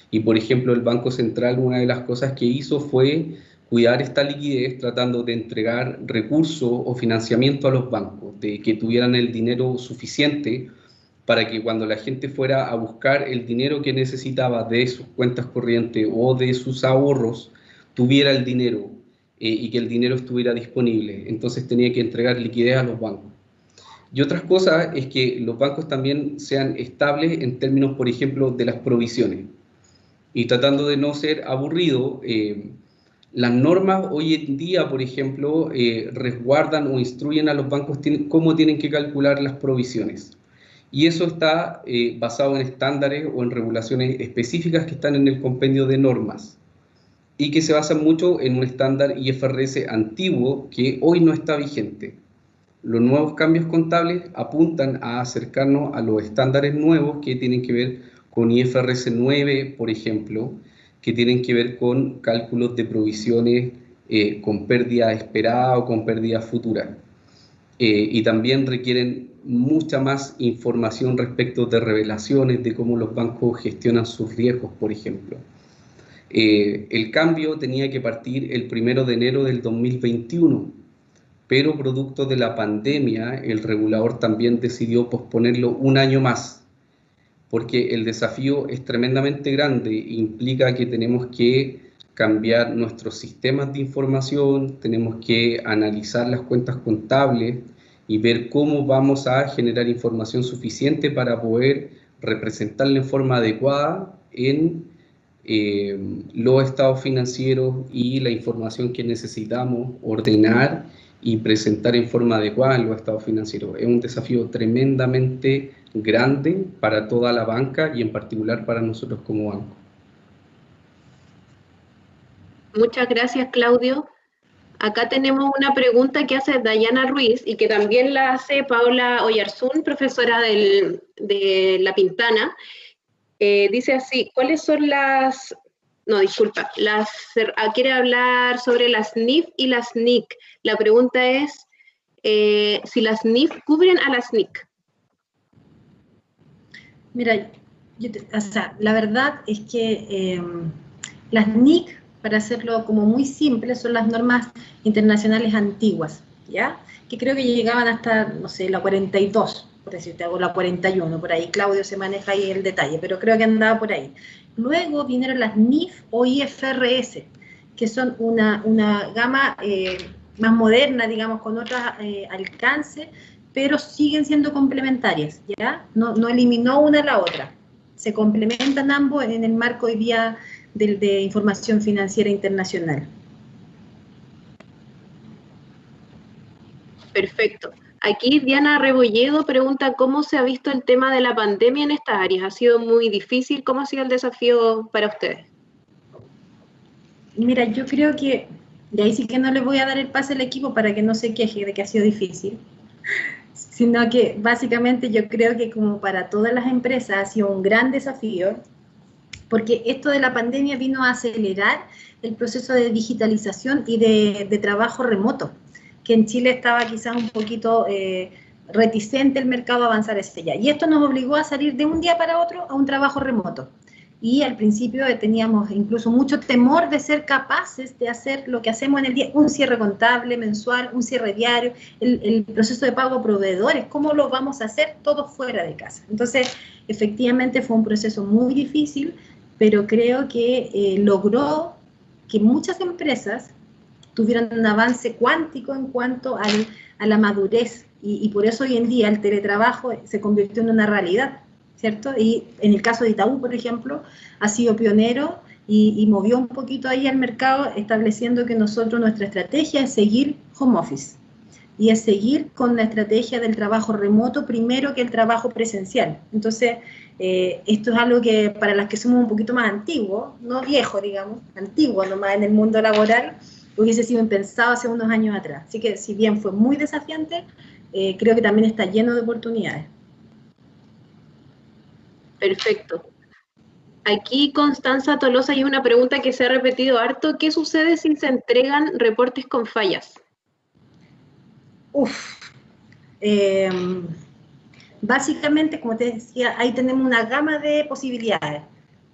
Y, por ejemplo, el Banco Central, una de las cosas que hizo fue cuidar esta liquidez tratando de entregar recursos o financiamiento a los bancos, de que tuvieran el dinero suficiente para que cuando la gente fuera a buscar el dinero que necesitaba de sus cuentas corrientes o de sus ahorros, tuviera el dinero y que el dinero estuviera disponible. Entonces tenía que entregar liquidez a los bancos. Y otras cosas es que los bancos también sean estables en términos, por ejemplo, de las provisiones. Y tratando de no ser aburrido, las normas hoy en día, por ejemplo, resguardan o instruyen a los bancos cómo tienen que calcular las provisiones. Y eso está basado en estándares o en regulaciones específicas que están en el compendio de normas y que se basan mucho en un estándar IFRS antiguo que hoy no está vigente. Los nuevos cambios contables apuntan a acercarnos a los estándares nuevos que tienen que ver con IFRS 9, por ejemplo, que tienen que ver con cálculos de provisiones con pérdida esperada o con pérdida futura. Y también requieren mucha más información respecto de revelaciones, de cómo los bancos gestionan sus riesgos, por ejemplo. El cambio tenía que partir el 1 de enero del 2021, pero producto de la pandemia, el regulador también decidió posponerlo un año más, porque el desafío es tremendamente grande e implica que tenemos que cambiar nuestros sistemas de información, tenemos que analizar las cuentas contables y ver cómo vamos a generar información suficiente para poder representarla en forma adecuada en los estados financieros y la información que necesitamos ordenar y presentar en forma adecuada en los estados financieros. Es un desafío tremendamente grande para toda la banca y en particular para nosotros como banco. Muchas gracias, Claudio. Acá tenemos una pregunta que hace Dayana Ruiz y que también la hace Paola Oyarzún, profesora de La Pintana. Dice así, ¿cuáles son las... No, disculpa, quiere hablar sobre las NIF y las NIC. La pregunta es si las NIF cubren a las NIC. Mira, la verdad es que las NIC, para hacerlo como muy simple, son las normas internacionales antiguas, ¿ya? Que creo que llegaban hasta, no sé, la 42, por decirte, o la 41, por ahí. Claudio se maneja ahí el detalle, pero creo que andaba por ahí. Luego vinieron las NIF o IFRS, que son una gama más moderna, digamos, con otro alcance, pero siguen siendo complementarias, ¿ya? No eliminó una a la otra. Se complementan ambos en el marco hoy día de información financiera internacional. Perfecto. Aquí Diana Rebolledo pregunta cómo se ha visto el tema de la pandemia en estas áreas. ¿Ha sido muy difícil? ¿Cómo ha sido el desafío para ustedes? Mira, yo creo que, de ahí sí que no le voy a dar el pase al equipo para que no se queje de que ha sido difícil, sino que básicamente yo creo que como para todas las empresas ha sido un gran desafío, porque esto de la pandemia vino a acelerar el proceso de digitalización y de trabajo remoto, que en Chile estaba quizás un poquito reticente el mercado a avanzar hacia allá. Y esto nos obligó a salir de un día para otro a un trabajo remoto. y al principio teníamos incluso mucho temor de ser capaces de hacer lo que hacemos en el día, un cierre contable mensual, un cierre diario, el proceso de pago a proveedores, ¿cómo lo vamos a hacer todo fuera de casa? Entonces, efectivamente fue un proceso muy difícil, pero creo que logró que muchas empresas tuvieran un avance cuántico en cuanto a la madurez, y por eso hoy en día el teletrabajo se convirtió en una realidad, ¿cierto? Y en el caso de Itaú, por ejemplo, ha sido pionero y movió un poquito ahí al mercado, estableciendo que nuestra estrategia es seguir home office, y es seguir con la estrategia del trabajo remoto primero que el trabajo presencial. Entonces, esto es algo que para las que somos un poquito más antiguos, no viejos, digamos, antiguos nomás en el mundo laboral, hubiese sido impensado hace unos años atrás. Así que si bien fue muy desafiante, creo que también está lleno de oportunidades. Perfecto. Aquí Constanza Tolosa hay una pregunta que se ha repetido harto. ¿Qué sucede si se entregan reportes con fallas? Básicamente, como te decía, ahí tenemos una gama de posibilidades,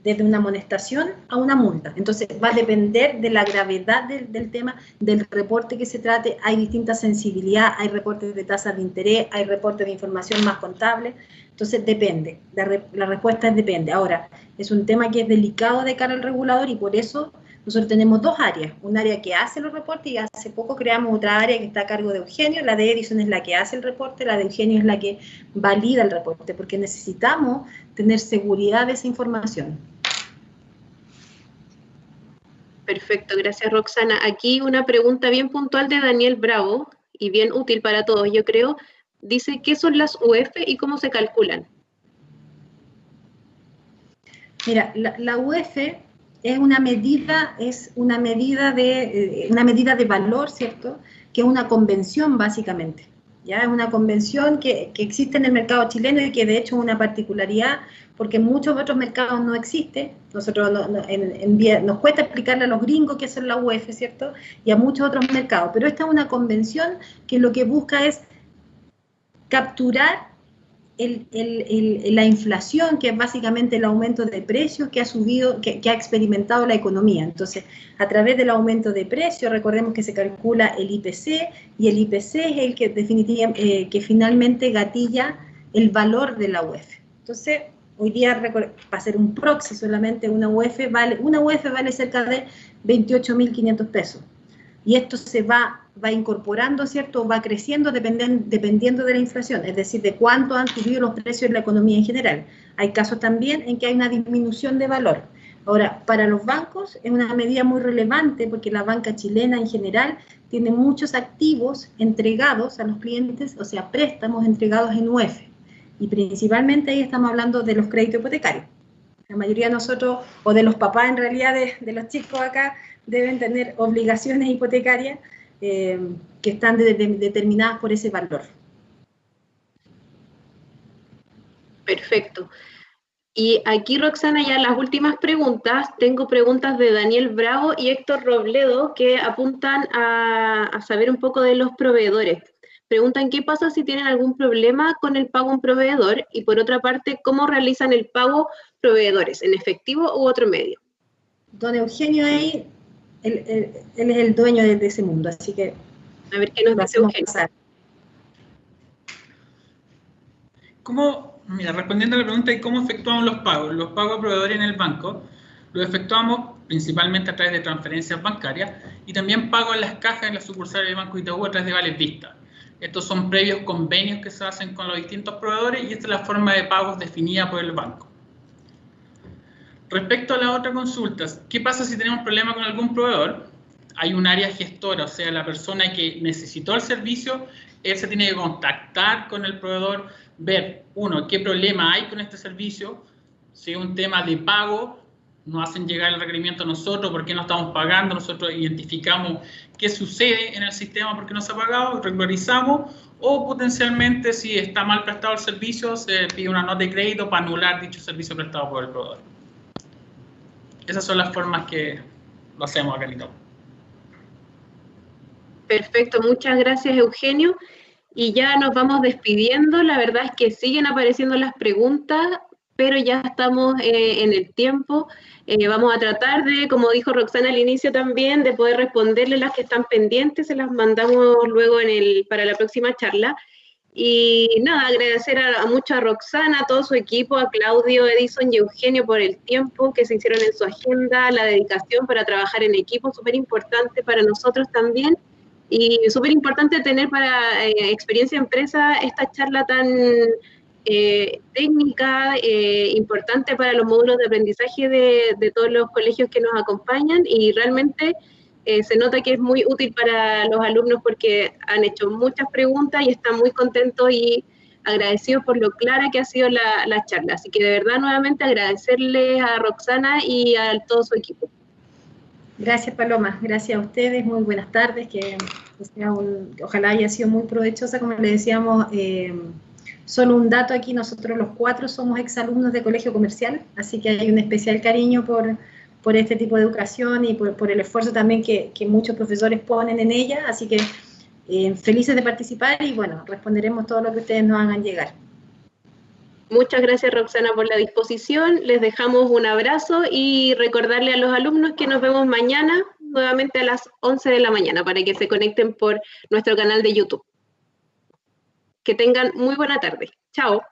desde una amonestación a una multa. Entonces, va a depender de la gravedad del tema, del reporte que se trate. Hay distinta sensibilidad, hay reportes de tasas de interés, hay reportes de información más contable. Entonces, depende. La respuesta es depende. Ahora, es un tema que es delicado de cara al regulador, y por eso nosotros tenemos dos áreas. Un área que hace los reportes, y hace poco creamos otra área que está a cargo de Eugenio. La de Edison es la que hace el reporte, la de Eugenio es la que valida el reporte, porque necesitamos tener seguridad de esa información. Perfecto, gracias Roxana. Aquí una pregunta bien puntual de Daniel Bravo, y bien útil para todos, yo creo. Dice, ¿qué son las UF y cómo se calculan? Mira, la UF es una medida de valor, ¿cierto? Que es una convención, básicamente. ¿Ya? Es una convención que existe en el mercado chileno, y que de hecho es una particularidad, porque en muchos otros mercados no existe. Nosotros nos cuesta explicarle a los gringos qué son la UF, ¿cierto? Y a muchos otros mercados. Pero esta es una convención que lo que busca es capturar la inflación, que es básicamente el aumento de precios que ha experimentado la economía. Entonces, a través del aumento de precios, recordemos que se calcula el IPC, y el IPC es el que finalmente gatilla el valor de la UF. Entonces, hoy día, para hacer un proxy solamente, una UF vale cerca de 28.500 pesos. Y esto se va incorporando, ¿cierto? Va creciendo dependiendo de la inflación, es decir, de cuánto han subido los precios en la economía en general. Hay casos también en que hay una disminución de valor. Ahora, para los bancos es una medida muy relevante, porque la banca chilena en general tiene muchos activos entregados a los clientes, o sea, préstamos entregados en UF. Y principalmente ahí estamos hablando de los créditos hipotecarios. La mayoría de nosotros, o de los papás en realidad, de los chicos acá, deben tener obligaciones hipotecarias que están determinadas por ese valor. Perfecto. Y aquí, Roxana, ya las últimas preguntas. Tengo preguntas de Daniel Bravo y Héctor Robledo, que apuntan a saber un poco de los proveedores. Preguntan qué pasa si tienen algún problema con el pago a un proveedor, y por otra parte, cómo realizan el pago proveedores, en efectivo u otro medio. Don Eugenio ahí, él es el dueño de ese mundo, así que a ver qué nos dice Eugenio. Mira, respondiendo a la pregunta de cómo efectuamos los pagos a proveedores en el banco, los efectuamos principalmente a través de transferencias bancarias, y también pago en las cajas en las sucursales del Banco Itaú a través de Vales Vista. Estos son previos convenios que se hacen con los distintos proveedores, y esta es la forma de pagos definida por el banco. Respecto a la otra consulta, ¿qué pasa si tenemos problema con algún proveedor? Hay un área gestora, o sea, la persona que necesitó el servicio, él se tiene que contactar con el proveedor, ver, uno, qué problema hay con este servicio. Si es un tema de pago, nos hacen llegar el requerimiento a nosotros, por qué no estamos pagando, nosotros identificamos qué sucede en el sistema, por qué no se ha pagado, regularizamos, o potencialmente, si está mal prestado el servicio, se pide una nota de crédito para anular dicho servicio prestado por el proveedor. Esas son las formas que lo hacemos acá en Itaú. Perfecto, muchas gracias Eugenio. Y ya nos vamos despidiendo. La verdad es que siguen apareciendo las preguntas. pero ya estamos en el tiempo. Vamos a tratar de, como dijo Roxana al inicio también, de poder responderle las que están pendientes, se las mandamos luego para la próxima charla. Y nada, agradecer mucho a Roxana, a todo su equipo, a Claudio, Edison y Eugenio por el tiempo que se hicieron en su agenda, la dedicación para trabajar en equipo, súper importante para nosotros también. Y súper importante tener para Experiencia Empresa esta charla tan técnica, importante para los módulos de aprendizaje de todos los colegios que nos acompañan, y realmente se nota que es muy útil para los alumnos porque han hecho muchas preguntas y están muy contentos y agradecidos por lo clara que ha sido la charla. Así que de verdad nuevamente agradecerles a Roxana y a todo su equipo. Gracias, Paloma. Gracias a ustedes. Muy buenas tardes. Ojalá haya sido muy provechosa. Como les decíamos, solo un dato aquí. Nosotros los 4 somos exalumnos de colegio comercial, así que hay un especial cariño por este tipo de educación y por el esfuerzo también que muchos profesores ponen en ella. Así que felices de participar y bueno, responderemos todo lo que ustedes nos hagan llegar. Muchas gracias, Roxana, por la disposición. Les dejamos un abrazo y recordarle a los alumnos que nos vemos mañana nuevamente a las 11 de la mañana para que se conecten por nuestro canal de YouTube. Que tengan muy buena tarde. Chao.